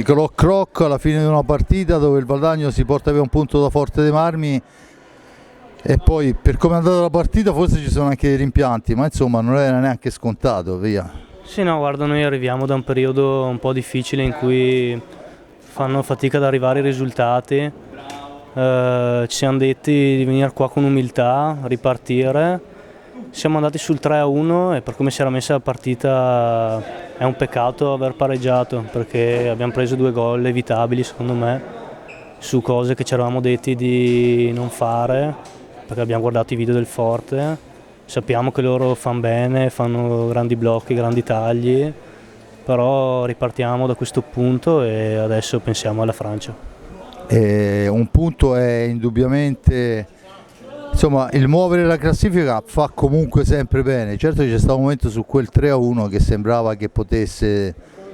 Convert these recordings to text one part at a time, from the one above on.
Nicolò Crocco alla fine di una partita dove il Valdagno si porta via un punto da Forte dei Marmi e poi per come è andata la partita forse ci sono anche dei rimpianti, ma insomma non era neanche scontato, via. Sì, no, guarda, noi arriviamo da un periodo un po' difficile in cui fanno fatica ad arrivare i risultati. Ci siamo detti di venire qua con umiltà, ripartire. Siamo andati sul 3-1 e per come si era messa la partita è un peccato aver pareggiato, perché abbiamo preso 2 gol evitabili secondo me su cose che ci eravamo detti di non fare, perché abbiamo guardato i video del Forte, sappiamo che loro fanno bene, fanno grandi blocchi, grandi tagli, però ripartiamo da questo punto e adesso pensiamo alla Francia. Un punto è indubbiamente, insomma, il muovere la classifica fa comunque sempre bene. Certo c'è stato un momento su quel 3-1 che sembrava che potesse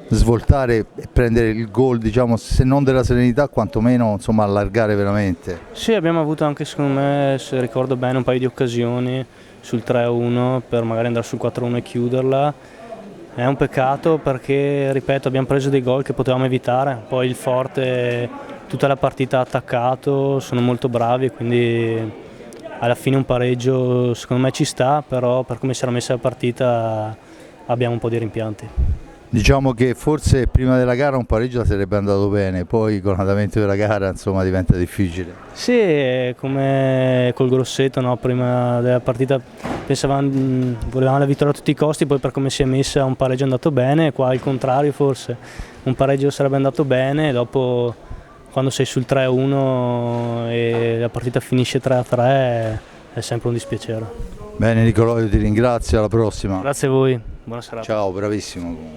svoltare e prendere il gol, diciamo, se non della serenità, quantomeno insomma allargare veramente. Sì, abbiamo avuto anche, secondo me, se ricordo bene, un paio di occasioni sul 3-1 per magari andare sul 4-1 e chiuderla. È un peccato perché, ripeto, abbiamo preso dei gol che potevamo evitare, poi il Forte tutta la partita ha attaccato, sono molto bravi, quindi alla fine un pareggio secondo me ci sta, però per come si era messa la partita abbiamo un po' di rimpianti. Diciamo che forse prima della gara un pareggio sarebbe andato bene, poi con l'andamento della gara insomma diventa difficile. Sì, è come col Grosseto, no? Prima della partita volevamo la vittoria a tutti i costi, poi per come si è messa un pareggio è andato bene, qua al contrario forse un pareggio sarebbe andato bene, dopo quando sei sul 3-1 e la partita finisce 3-3 è sempre un dispiacere. Bene Nicolò, io ti ringrazio, alla prossima. Grazie a voi, buona serata. Ciao, bravissimo.